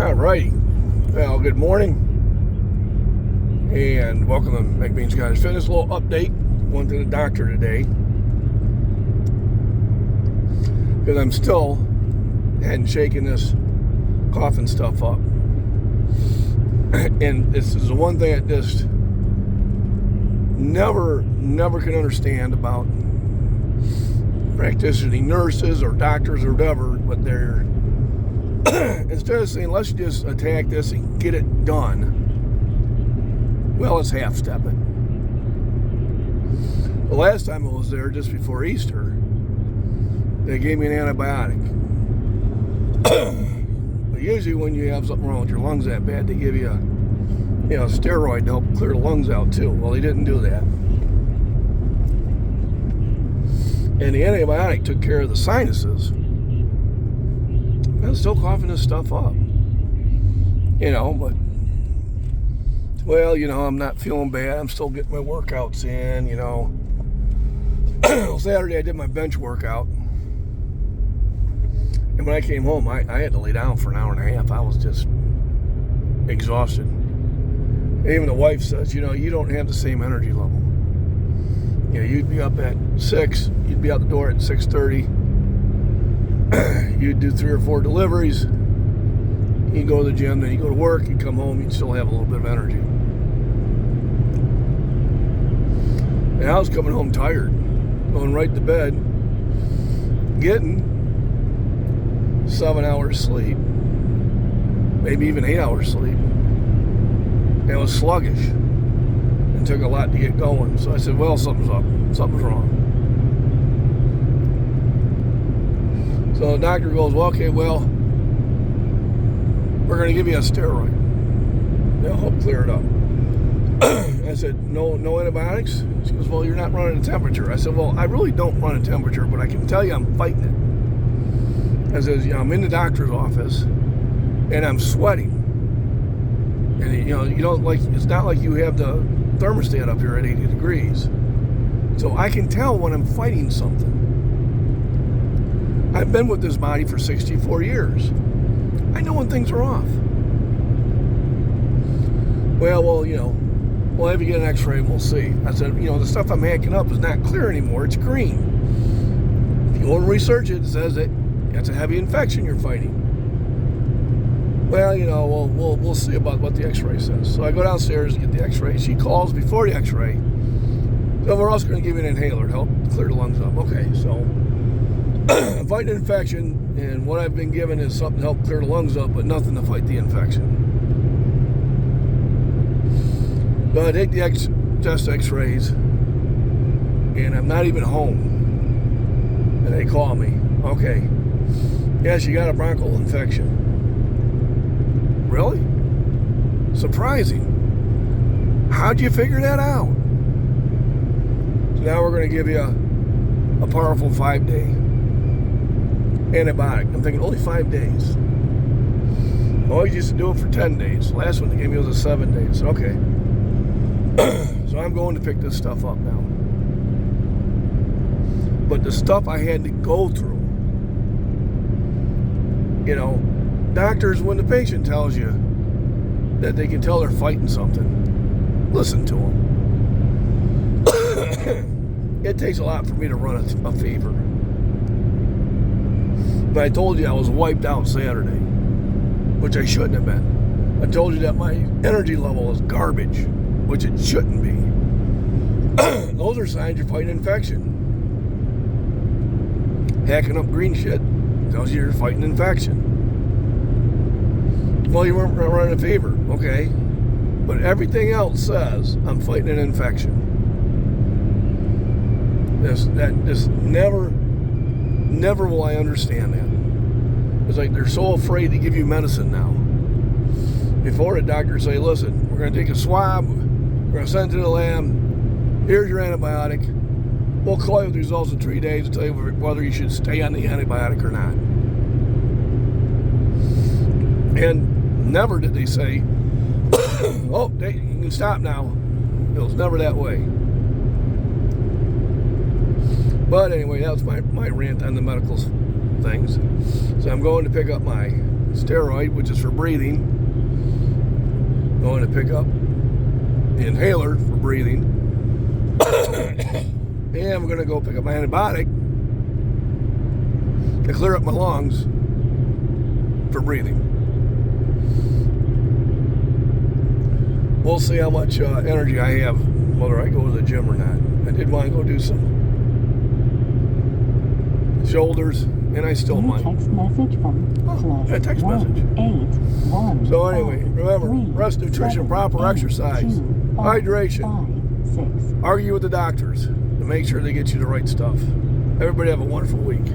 All righty. Well, good morning, and welcome to McBean's Guys Fitness. A little update. Went to the doctor today because I'm still hadn't shaken this coughing stuff up, and this is the one thing I just never can understand about practicing nurses or doctors or whatever, but they're instead of saying, let's just attack this and get it done, well, let's half-step it. The last time I was there, just before Easter, they gave me an antibiotic. But usually when you have something wrong with your lungs that bad, they give you a steroid to help clear the lungs out too. Well, they didn't do that. And the antibiotic took care of the sinuses. I'm still coughing this stuff up. But I'm not feeling bad. I'm still getting my workouts in, Saturday I did my bench workout. And when I came home, I had to lay down for an hour and a half. I was just exhausted. And even the wife says, you don't have the same energy level. You'd be up at 6, you'd be out the door at 6:30. You'd do 3 or 4 deliveries. You go to the gym, then you go to work, you come home, you still have a little bit of energy. And I was coming home tired, going right to bed, getting 7 hours sleep, maybe even 8 hours sleep. And it was sluggish and took a lot to get going. So I said, well, something's up. Something's wrong. So the doctor goes, well, okay, we're going to give you a steroid. They'll help clear it up. I said, no antibiotics? She goes, well, you're not running a temperature. I said, well, I really don't run a temperature, but I can tell you I'm fighting it. I said, I'm in the doctor's office, and I'm sweating. And, it's not like you have the thermostat up here at 80 degrees. So I can tell when I'm fighting something. I've been with this body for 64 years. I know when things are off. We'll have you get an x-ray and we'll see. I said, the stuff I'm hacking up is not clear anymore. It's green. If you want to research it, it says that it's a heavy infection you're fighting. Well, we'll see about what the x-ray says. So I go downstairs and get the x-ray. She calls before the x-ray. So we're also going to give you an inhaler to help clear the lungs up. Okay, so I'm fighting an infection, and what I've been given is something to help clear the lungs up, but nothing to fight the infection. So I take the chest x-rays, and I'm not even home. And they call me. Okay. Yes, you got a bronchial infection. Really? Surprising. How'd you figure that out? So now we're going to give you a powerful 5-day antibiotic. I'm thinking only 5 days. I always used to do it for 10 days. The last one they gave me was a 7 days. Okay. So I'm going to pick this stuff up now. But the stuff I had to go through, doctors, when the patient tells you that they can tell they're fighting something, listen to them. It takes a lot for me to run a fever. But I told you I was wiped out Saturday, which I shouldn't have been. I told you that my energy level is garbage, which it shouldn't be. Those are signs you're fighting infection. Hacking up green shit tells you you're fighting infection. Well, you weren't running a fever, okay? But everything else says I'm fighting an infection. Never will I understand that. It's like they're so afraid to give you medicine now. Before the doctors say, listen, we're going to take a swab, we're going to send it to the lab, here's your antibiotic, we'll call you with the results in 3 days and tell you whether you should stay on the antibiotic or not. And never did they say, oh, you can stop now. It was never that way. But anyway, that was my rant on the medical things. So I'm going to pick up my steroid, which is for breathing. Going to pick up the inhaler for breathing. And I'm going to go pick up my antibiotic to clear up my lungs for breathing. We'll see how much energy I have, whether I go to the gym or not. I did want to go do some shoulders, and I still might. Text message from A text message. 181. So anyway, remember, rest, nutrition, proper exercise, hydration. 5, 6. Argue with the doctors to make sure they get you the right stuff. Everybody have a wonderful week.